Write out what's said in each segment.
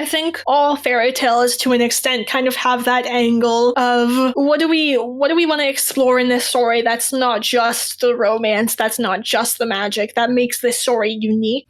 I think all fairy tales, to an extent, kind of have that angle of what do we want to explore in this story that's not just the romance, that's not just the magic, that makes this story unique.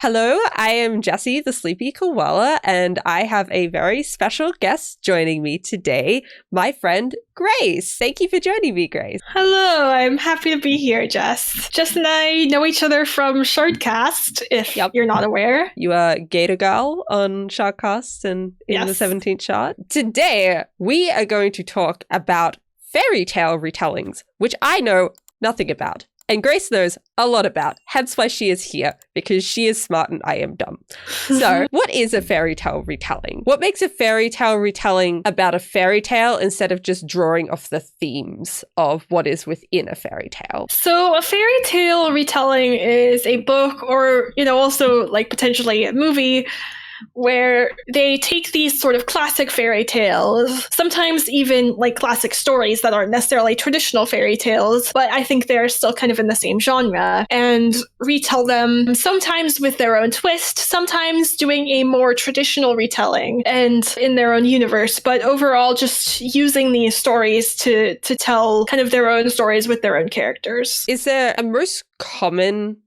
Hello, I am Jessie, the Sleepy Koala, and I have a very special guest joining me today, my friend Grace. Thank you for joining me, Grace. Hello, I'm happy to be here, Jess. Jess and I know each other from Shardcast, if you're not aware. You are Gator Girl on Shardcast and in the 17th Shard. Today, we are going to talk about Fairytale Retellings, which I know nothing about. And Grace knows a lot about, hence why she is here, because she is smart and I am dumb. So, what is a fairytale retelling? What makes a fairytale retelling about a fairy tale instead of just drawing off the themes of what is within a fairy tale? So, a fairy tale retelling is a book or, also like potentially a movie where they take these sort of classic fairy tales, sometimes even like classic stories that aren't necessarily traditional fairy tales, but I think they're still kind of in the same genre, and retell them sometimes with their own twist, sometimes doing a more traditional retelling and in their own universe, but overall just using these stories to tell kind of their own stories with their own characters. Is there a most common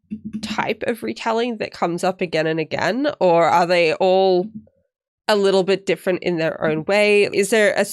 type of retelling that comes up again and again, or are they all a little bit different in their own way? Is there a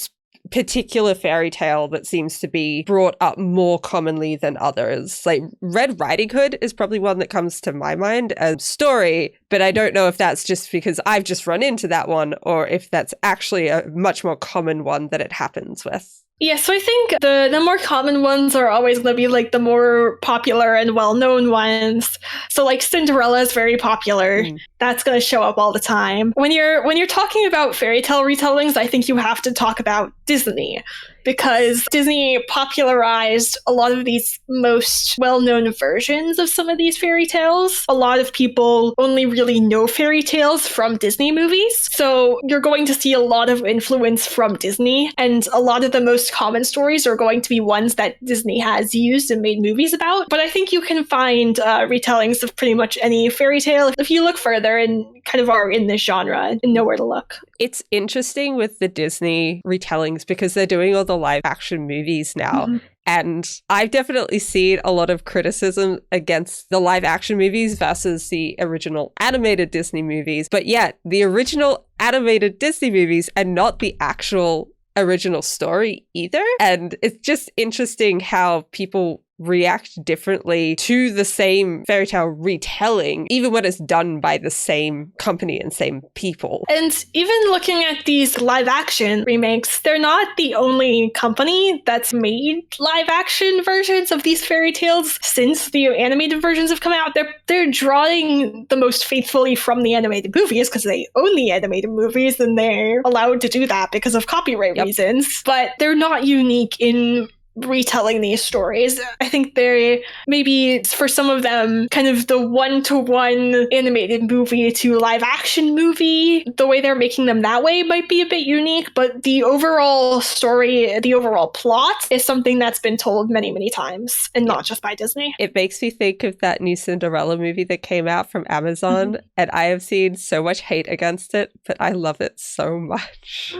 particular fairy tale that seems to be brought up more commonly than others? Like Red Riding Hood is probably one that comes to my mind as story, but I don't know if that's just because I've just run into that one or if that's actually a much more common one that it happens with. Yeah, so I think the more common ones are always going to be like the more popular and well-known ones. So like Cinderella is very popular. That's going to show up all the time. When you're talking about fairy tale retellings, I think you have to talk about Disney, because Disney popularized a lot of these most well-known versions of some of these fairy tales. A lot of people only really know fairy tales from Disney movies. So you're going to see a lot of influence from Disney, and a lot of the most common stories are going to be ones that Disney has used and made movies about. But I think you can find retellings of pretty much any fairy tale if you look further and kind of are in this genre and know where to look. It's interesting with the Disney retellings because they're doing all the live action movies now. And I've definitely seen a lot of criticism against the live action movies versus the original animated Disney movies. But yet, the original animated Disney movies are not the actual original story either. And it's just interesting how people react differently to the same fairy tale retelling, even when it's done by the same company and same people. And even looking at these live action remakes, they're not the only company that's made live action versions of these fairy tales since the animated versions have come out. They're drawing the most faithfully from the animated movies because they own the animated movies and they're allowed to do that because of copyright reasons. But they're not unique in retelling these stories. I think they maybe for some of them kind of the one-to-one animated movie to live action movie, the way they're making them that way might be a bit unique, but the overall story, the overall plot is something that's been told many, many times and not just by Disney. It makes me think of that new Cinderella movie that came out from Amazon, and I have seen so much hate against it, but I love it so much.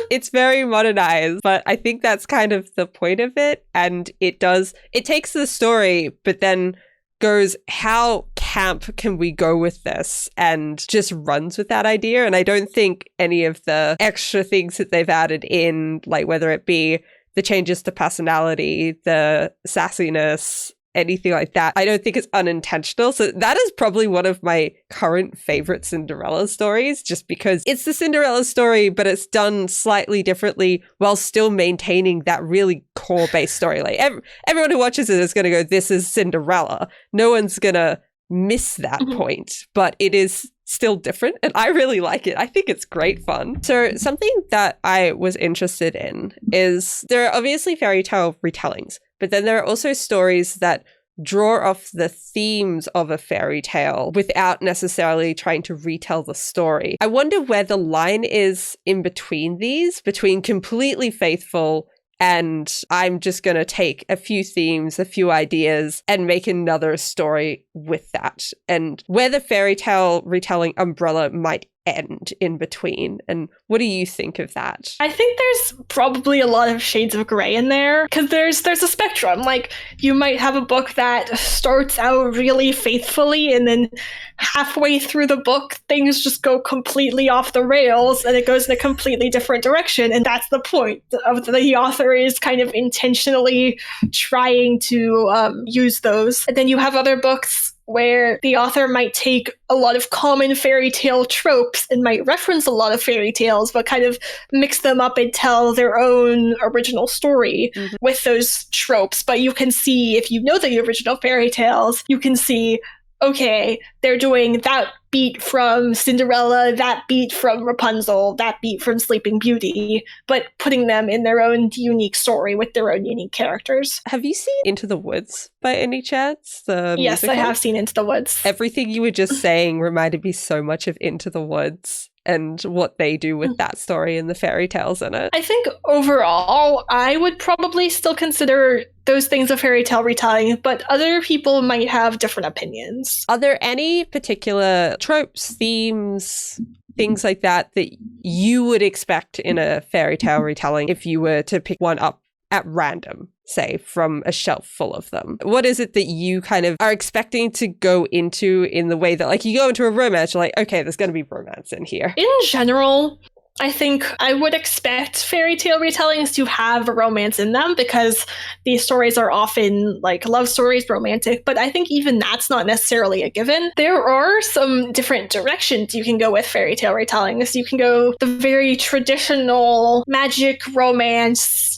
It's very modernized, but I think that's kind of the point of it. And it takes the story, but then goes, how camp can we go with this? And just runs with that idea. And I don't think any of the extra things that they've added in, like whether it be the changes to personality, the sassiness, anything like that, I don't think it's unintentional. So that is probably one of my current favorite Cinderella stories, just because it's the Cinderella story, but it's done slightly differently while still maintaining that really core base story. Like everyone who watches it is going to go, this is Cinderella. No one's going to miss that point, but it is still different and I really like it. I think it's great fun. So something that I was interested in is there are obviously fairy tale retellings, but then there are also stories that draw off the themes of a fairy tale without necessarily trying to retell the story. I wonder where the line is in between these, between completely faithful and I'm just going to take a few themes, a few ideas, and make another story with that. And where the fairy tale retelling umbrella might end in between. And what do you think of that? I think there's probably a lot of shades of gray in there, because there's a spectrum. Like, you might have a book that starts out really faithfully, and then halfway through the book things just go completely off the rails and it goes in a completely different direction, and that's the point of the author is kind of intentionally trying to use those. And then you have other books where the author might take a lot of common fairy tale tropes and might reference a lot of fairy tales, but kind of mix them up and tell their own original story with those tropes. But you can see, if you know the original fairy tales, you can see, okay, they're doing that beat from Cinderella, that beat from Rapunzel, that beat from Sleeping Beauty, but putting them in their own unique story with their own unique characters. Have you seen Into the Woods by any chance? The Yes, musical? I have seen Into the Woods. Everything you were just saying reminded me so much of Into the Woods and what they do with that story and the fairy tales in it. I think overall, I would probably still consider those things a fairy tale retelling, but other people might have different opinions. Are there any particular tropes, themes, things like that that you would expect in a fairy tale retelling if you were to pick one up at random, say, from a shelf full of them? What is it that you kind of are expecting to go into in the way that, like, you go into a romance, you're like, okay, there's going to be romance in here? In general, I think I would expect fairy tale retellings to have romance in them, because these stories are often like love stories, romantic, but I think even that's not necessarily a given. There are some different directions you can go with fairy tale retellings. You can go the very traditional magic, romance,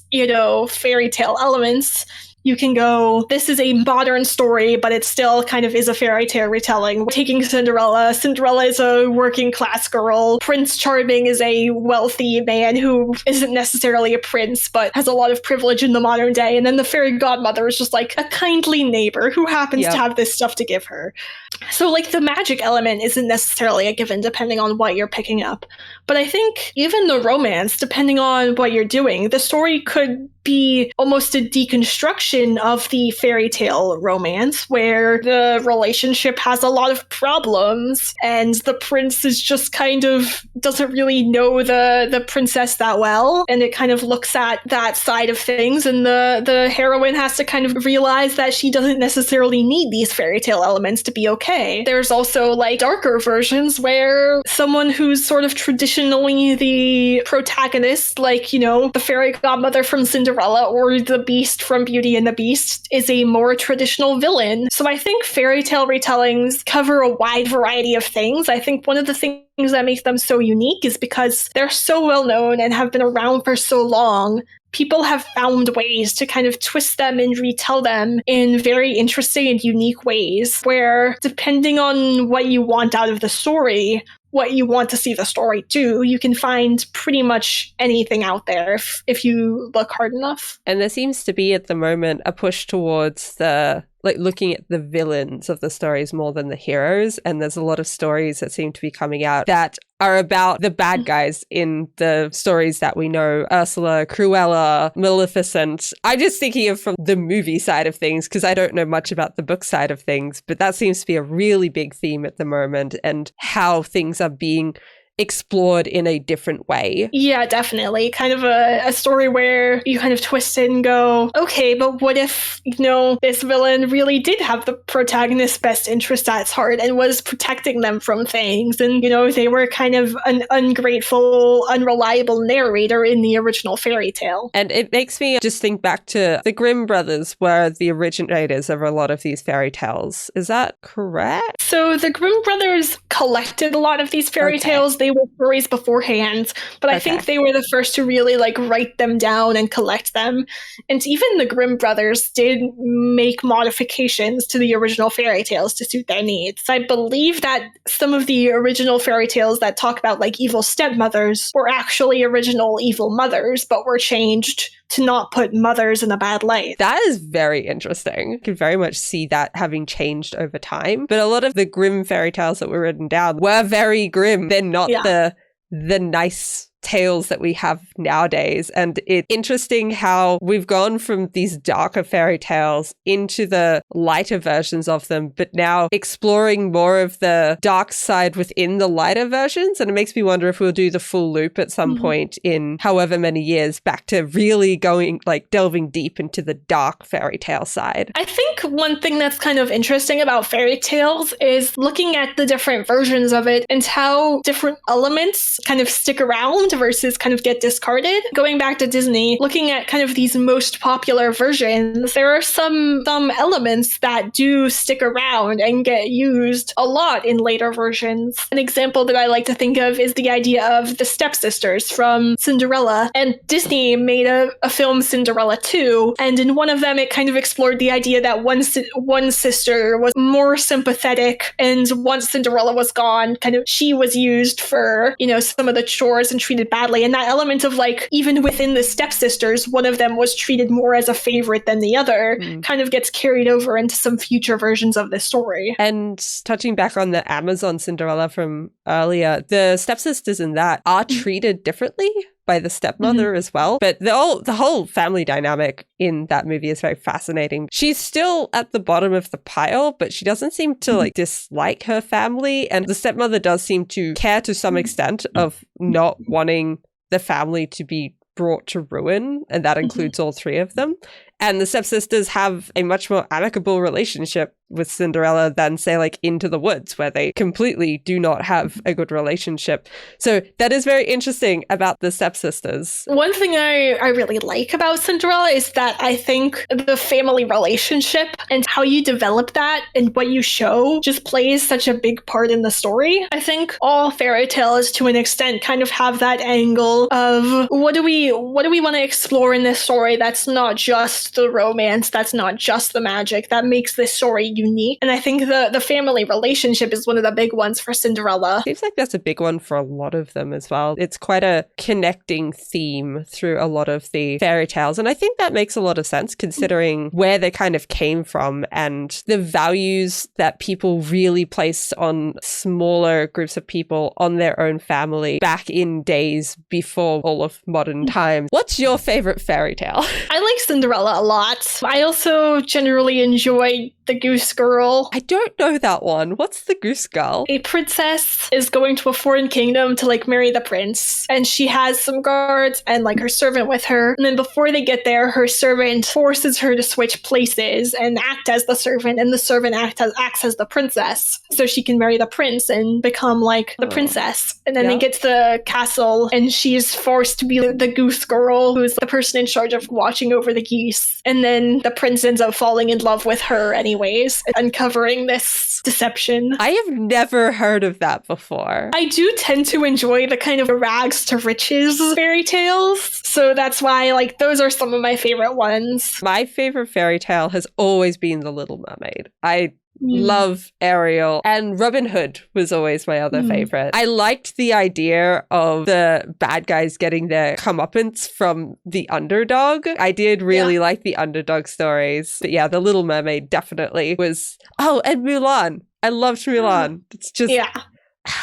fairy tale elements. You can go, this is a modern story, but it still kind of is a fairy tale retelling. Taking Cinderella. Cinderella is a working class girl. Prince Charming is a wealthy man who isn't necessarily a prince, but has a lot of privilege in the modern day. And then the fairy godmother is just like a kindly neighbor who happens to have this stuff to give her. So like the magic element isn't necessarily a given depending on what you're picking up. But I think even the romance, depending on what you're doing, the story could be almost a deconstruction of the fairy tale romance, where the relationship has a lot of problems and the prince is just kind of doesn't really know the princess that well, and it kind of looks at that side of things, and the heroine has to kind of realize that she doesn't necessarily need these fairy tale elements to be okay. There's also like darker versions where someone who's sort of traditionally the protagonist, like, the fairy godmother from Cinderella or the Beast from Beauty and the Beast, is a more traditional villain. So I think fairy tale retellings cover a wide variety of things. I think one of the things that makes them so unique is because they're so well known and have been around for so long. People have found ways to kind of twist them and retell them in very interesting and unique ways, where depending on what you want out of the story, what you want to see the story do, you can find pretty much anything out there if you look hard enough. And there seems to be at the moment a push towards looking at the villains of the stories more than the heroes. And there's a lot of stories that seem to be coming out that are about the bad guys in the stories that we know. Ursula, Cruella, Maleficent. I'm just thinking of from the movie side of things, because I don't know much about the book side of things, but that seems to be a really big theme at the moment, and how things are being explored in a different way. Yeah, definitely. Kind of a story where you kind of twist it and go, okay, but what if, this villain really did have the protagonist's best interest at its heart and was protecting them from things, and, they were kind of an ungrateful, unreliable narrator in the original fairy tale. And it makes me just think back to the Grimm Brothers were the originators of a lot of these fairy tales. Is that correct? So the Grimm Brothers collected a lot of these fairy tales. They were stories beforehand, but I think they were the first to really write them down and collect them. And even the Grimm Brothers did make modifications to the original fairy tales to suit their needs. I believe that some of the original fairy tales that talk about evil stepmothers were actually original evil mothers, but were changed to not put mothers in a bad light. That is very interesting. I can very much see that having changed over time. But a lot of the Grimm fairy tales that were written down were very grim. They're not the nice tales that we have nowadays. And it's interesting how we've gone from these darker fairy tales into the lighter versions of them, but now exploring more of the dark side within the lighter versions. And it makes me wonder if we'll do the full loop at some point in however many years back to really going, like, delving deep into the dark fairy tale side. I think one thing that's kind of interesting about fairy tales is looking at the different versions of it and how different elements kind of stick around versus kind of get discarded. Going back to Disney, looking at kind of these most popular versions, there are some elements that do stick around and get used a lot in later versions. An example that I like to think of is the idea of the stepsisters from Cinderella. And Disney made a film, Cinderella 2, and in one of them it kind of explored the idea that one sister was more sympathetic, and once Cinderella was gone, kind of she was used for, you know, some of the chores and treated badly. And that element of, like, even within the stepsisters, one of them was treated more as a favorite than the other, kind of gets carried over into some future versions of this story. And touching back on the Amazon Cinderella from earlier, the stepsisters in that are treated differently by the stepmother as well. But the whole family dynamic in that movie is very fascinating. She's still at the bottom of the pile, but she doesn't seem to like dislike her family. And the stepmother does seem to care to some extent of not wanting the family to be brought to ruin. And that includes all three of them. And the stepsisters have a much more amicable relationship with Cinderella than, say, like Into the Woods, where they completely do not have a good relationship. So that is very interesting about the stepsisters. One thing I really like about Cinderella is that I think the family relationship and how you develop that and what you show just plays such a big part in the story. I think all fairy tales, to an extent, kind of have that angle of what do we want to explore in this story that's not just the romance, that's not just the magic, that makes this story unique. And I think the family relationship is one of the big ones for Cinderella. Seems like that's a big one for a lot of them as well. It's quite a connecting theme through a lot of the fairy tales. And I think that makes a lot of sense considering where they kind of came from and the values that people really placed on smaller groups of people, on their own family back in days before all of modern times. What's your favorite fairy tale? I like Cinderella a lot. I also generally enjoy the Goose Girl. I don't know that one. What's the Goose Girl? A princess is going to a foreign kingdom to like marry the prince, and she has some guards and like her servant with her. And then before they get there, her servant forces her to switch places and act as the servant, and the servant acts as the princess, so she can marry the prince and become like the princess. And then they get to the castle, and she's forced to be the Goose Girl, who's the person in charge of watching over the geese. And then the prince ends up falling in love with her anyways, uncovering this deception. I have never heard of that before. I do tend to enjoy the kind of rags to riches fairy tales, so that's why, like, those are some of my favorite ones. My favorite fairy tale has always been The Little Mermaid. I love Ariel, and Robin Hood was always my other favorite. I liked the idea of the bad guys getting their comeuppance from the underdog. I did really like the underdog stories. But yeah, The Little Mermaid definitely was. Oh, and Mulan. I loved Mulan. It's just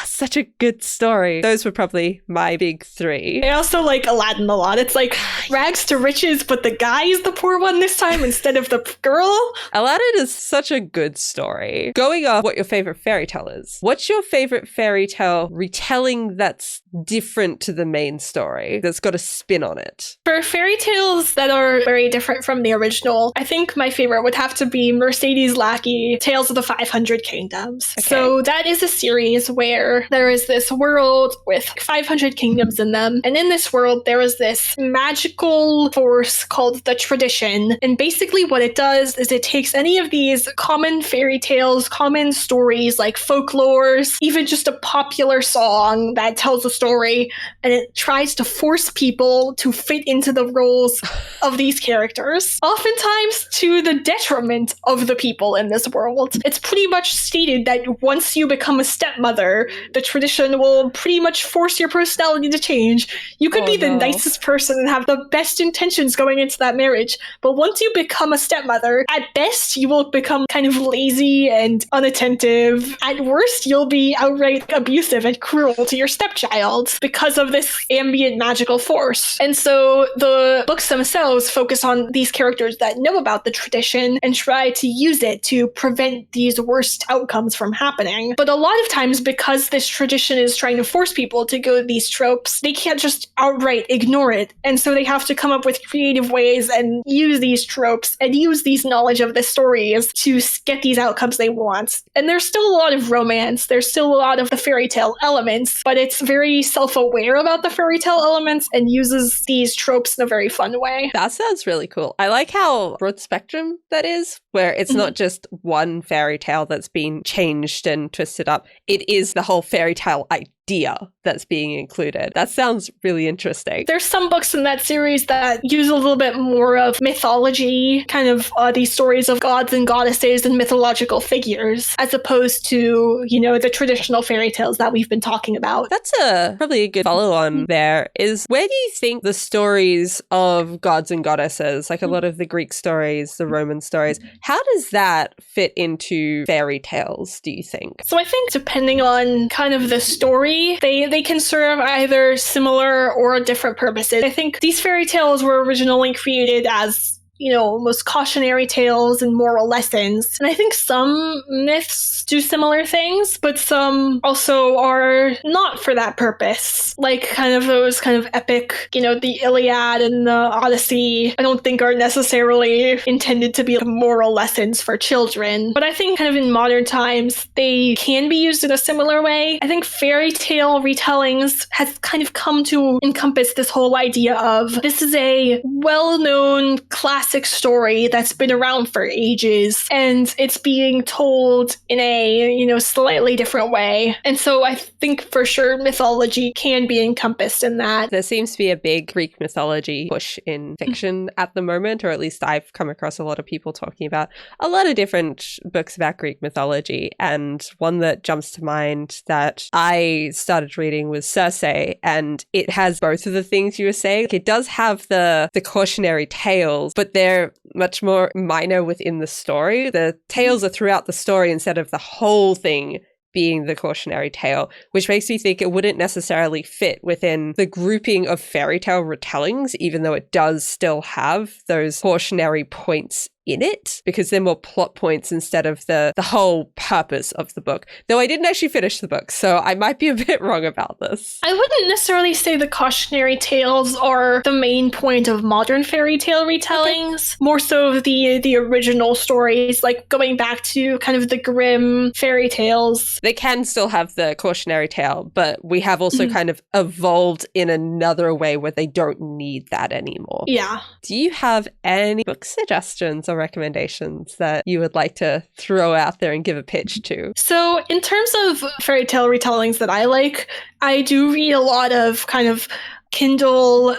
such a good story. Those were probably my big three. I also like Aladdin a lot. It's like rags to riches, but the guy is the poor one this time instead of the girl. Aladdin is such a good story. Going off what your favorite fairy tale is, what's your favorite fairy tale retelling that's different to the main story, that's got a spin on it? For fairy tales that are very different from the original, I think my favorite would have to be Mercedes Lackey, Tales of the 500 Kingdoms. Okay. So that is a series where there is this world with 500 kingdoms in them. And in this world, there is this magical force called the tradition. And basically what it does is it takes any of these common fairy tales, common stories like folklores, even just a popular song that tells a story, and it tries to force people to fit into the roles of these characters, oftentimes to the detriment of the people in this world. It's pretty much stated that once you become a stepmother, the the tradition will pretty much force your personality to change. You could be the nicest person and have the best intentions going into that marriage, but once you become a stepmother, at best, you will become kind of lazy and unattentive. At worst, you'll be outright abusive and cruel to your stepchild because of this ambient magical force. And so the books themselves focus on these characters that know about the tradition and try to use it to prevent these worst outcomes from happening. But a lot of times, because this tradition is trying to force people to go to these tropes, they can't just outright ignore it. And so they have to come up with creative ways and use these tropes and use these knowledge of the stories to get these outcomes they want. And there's still a lot of romance, there's still a lot of the fairy tale elements, but it's very self-aware about the fairy tale elements and uses these tropes in a very fun way. That sounds really cool. I like how broad spectrum that is, where it's not just one fairy tale that's been changed and twisted up. It is the whole fairy tale idea that's being included. That sounds really interesting. There's some books in that series that use a little bit more of mythology, kind of these stories of gods and goddesses and mythological figures, as opposed to, you know, the traditional fairy tales that we've been talking about. That's probably a good follow-on there, is where do you think the stories of gods and goddesses, like a lot of the Greek stories, the Roman stories, how does that fit into fairy tales, do you think? So I think depending on kind of the story, they can serve either similar or different purposes. I think these fairy tales were originally created as, you know, almost cautionary tales and moral lessons. And I think some myths do similar things, but some also are not for that purpose. Like kind of those kind of epic, you know, the Iliad and the Odyssey, I don't think are necessarily intended to be moral lessons for children. But I think kind of in modern times, they can be used in a similar way. I think Fairytale Retellings has kind of come to encompass this whole idea of this is a well-known classic story that's been around for ages, and it's being told in a, you know, slightly different way. And so I think for sure mythology can be encompassed in that. There seems to be a big Greek mythology push in fiction at the moment, or at least I've come across a lot of people talking about a lot of different books about Greek mythology. And one that jumps to mind that I started reading was Circe, and it has both of the things you were saying. It does have the cautionary tales, but they're much more minor within the story. The tales are throughout the story instead of the whole thing being the cautionary tale, which makes me think it wouldn't necessarily fit within the grouping of fairytale retellings, even though it does still have those cautionary points in it, because they're more plot points instead of the whole purpose of the book. Though I didn't actually finish the book, so I might be a bit wrong about this. I wouldn't necessarily say the cautionary tales are the main point of modern fairy tale retellings. Okay. More so the original stories, like going back to kind of the Grimm fairy tales. They can still have the cautionary tale, but we have also kind of evolved in another way where they don't need that anymore. Yeah. Do you have any book suggestions or recommendations that you would like to throw out there and give a pitch to? So in terms of fairy tale retellings that I like, I do read a lot of kind of Kindle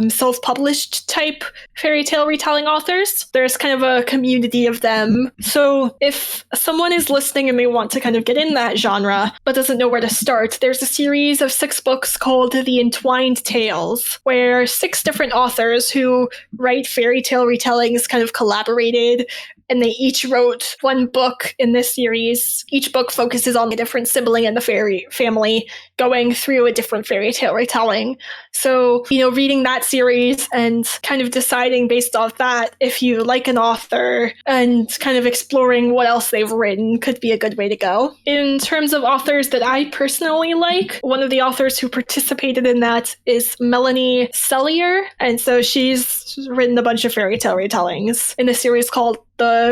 self-published type fairy tale retelling authors. There's kind of a community of them. So if someone is listening and they want to kind of get in that genre but doesn't know where to start, there's a series of 6 books called The Entwined Tales, where 6 different authors who write fairy tale retellings kind of collaborated, and they each wrote 1 book in this series. Each book focuses on a different sibling in the fairy family going through a different fairy tale retelling. So, you know, reading that series and kind of deciding based off that if you like an author and kind of exploring what else they've written could be a good way to go. In terms of authors that I personally like, one of the authors who participated in that is Melanie Sellier. And so she's written a bunch of fairy tale retellings in a series called The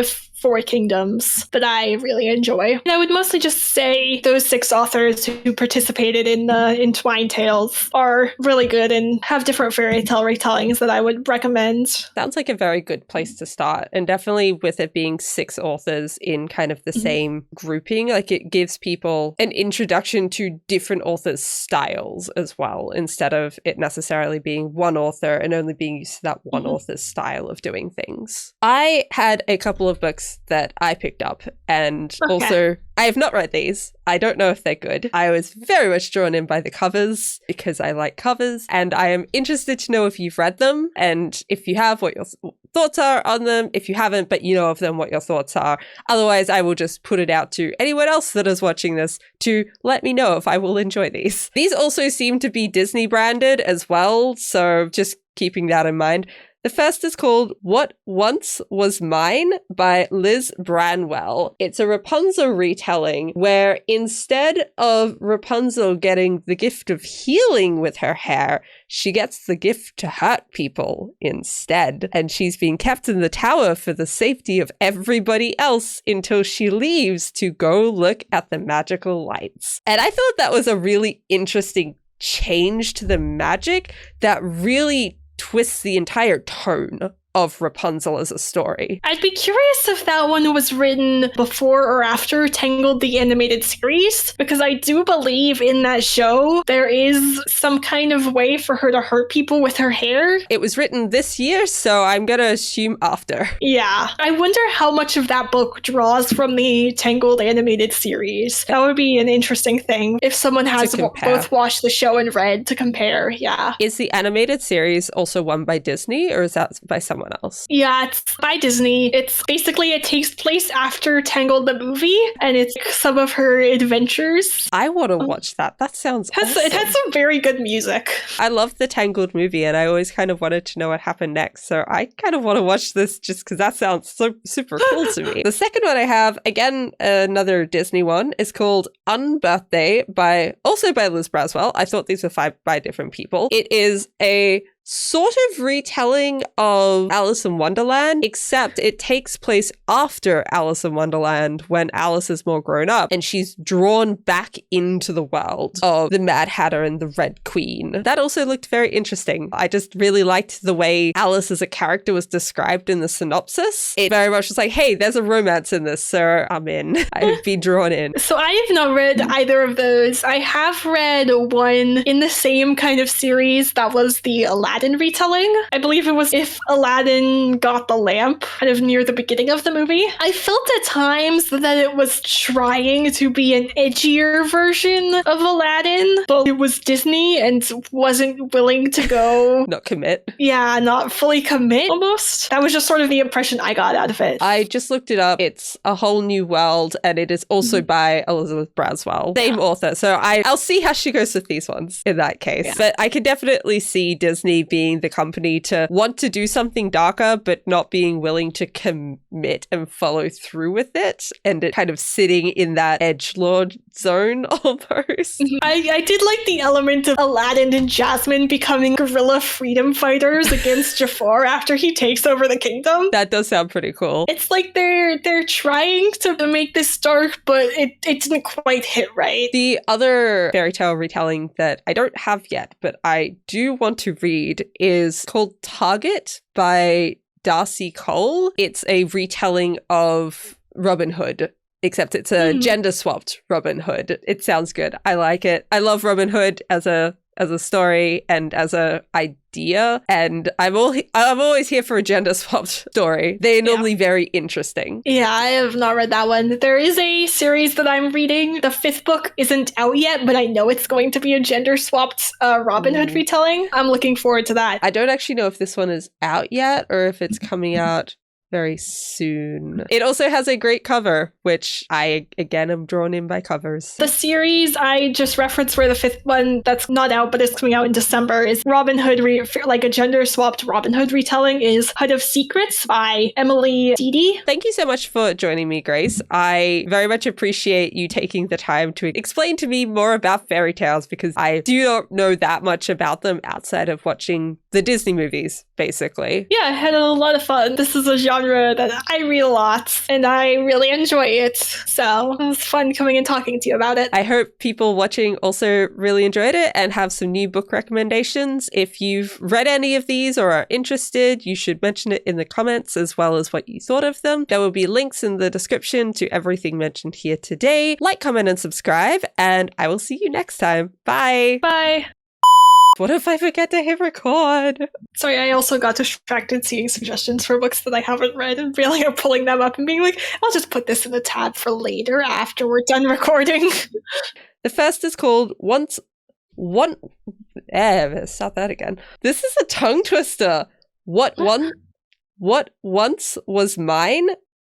4 Kingdoms that I really enjoy. And I would mostly just say those 6 authors who participated in the Entwined Tales are really good and have different fairy tale retellings that I would recommend. Sounds like a very good place to start. And definitely with it being 6 authors in kind of the same grouping, like it gives people an introduction to different authors' styles as well, instead of it necessarily being one author and only being used to that one author's style of doing things. I had a couple of books books that I picked up. And also, I have not read these. I don't know if they're good. I was very much drawn in by the covers because I like covers. And I am interested to know if you've read them. And if you have, what your thoughts are on them. If you haven't, but you know of them, what your thoughts are. Otherwise, I will just put it out to anyone else that is watching this to let me know if I will enjoy these. These also seem to be Disney branded as well. So just keeping that in mind. The first is called What Once Was Mine by Liz Branwell. It's a Rapunzel retelling where instead of Rapunzel getting the gift of healing with her hair, she gets the gift to hurt people instead. And she's being kept in the tower for the safety of everybody else until she leaves to go look at the magical lights. And I thought that was a really interesting change to the magic that really twists the entire tone of Rapunzel as a story. I'd be curious if that one was written before or after Tangled the animated series, because I do believe in that show there is some kind of way for her to hurt people with her hair. It was written this year, so I'm gonna assume after. Yeah. I wonder how much of that book draws from the Tangled animated series. That would be an interesting thing if someone has both watched the show and read to compare. Yeah. Is the animated series also one by Disney, or is that by someone else? Yeah, it's by Disney. It's basically, it takes place after Tangled the movie, and it's some of her adventures. I want to watch that. That sounds awesome. It has some very good music. I love the Tangled movie, and I always kind of wanted to know what happened next, so I kind of want to watch this just because that sounds so super cool to me. The second one I have, again, another Disney one, is called Unbirthday also by Liz Braswell. I thought these were by different people. It is a sort of retelling of Alice in Wonderland, except it takes place after Alice in Wonderland when Alice is more grown up and she's drawn back into the world of the Mad Hatter and the Red Queen. That also looked very interesting. I just really liked the way Alice as a character was described in the synopsis. It very much was like, hey, there's a romance in this, so I'm in. I've been drawn in. So I have not read either of those. I have read one in the same kind of series that was the Aladdin retelling. I believe it was If Aladdin Got the Lamp, kind of near the beginning of the movie. I felt at times that it was trying to be an edgier version of Aladdin, but it was Disney and wasn't willing to go... Not commit. Yeah, not fully commit, almost. That was just sort of the impression I got out of it. I just looked it up. It's A Whole New World, and it is also by Elizabeth Braswell. Same author. So I'll see how she goes with these ones in that case. Yeah. But I could definitely see Disney being the company to want to do something darker, but not being willing to commit and follow through with it, and it kind of sitting in that edgelord zone almost. I did like the element of Aladdin and Jasmine becoming guerrilla freedom fighters against Jafar after he takes over the kingdom. That does sound pretty cool. It's like they're trying to make this dark, but it didn't quite hit right. The other fairy tale retelling that I don't have yet, but I do want to read is called Target by Darcy Cole. It's a retelling of Robin Hood, except it's a gender-swapped Robin Hood. It sounds good. I like it. I love Robin Hood as a story and as a idea, and I'm always here for a gender-swapped story. They're normally very interesting. Yeah, I have not read that one. There is a series that I'm reading. The fifth book isn't out yet, but I know it's going to be a gender-swapped Robin Hood retelling. I'm looking forward to that. I don't actually know if this one is out yet or if it's coming out very soon. It also has a great cover, which I, again, am drawn in by covers. The series I just referenced for the fifth one that's not out, but is coming out in December, is Robin Hood, like a gender-swapped Robin Hood retelling, is Hood of Secrets by Emily Deedy. Thank you so much for joining me, Grace. I very much appreciate you taking the time to explain to me more about fairy tales, because I do not know that much about them outside of watching the Disney movies, basically. Yeah, I had a lot of fun. This is a genre that I read a lot, and I really enjoy it. So it was fun coming and talking to you about it. I hope people watching also really enjoyed it and have some new book recommendations. If you've read any of these or are interested, you should mention it in the comments, as well as what you thought of them. There will be links in the description to everything mentioned here today. Like, comment, and subscribe, and I will see you next time. Bye! Bye! What if I forget to hit record? Sorry, I also got distracted seeing suggestions for books that I haven't read and feeling like pulling them up and being like, I'll just put this in a tab for later after we're done recording. The first is called start that again. This is a tongue twister. What once was mine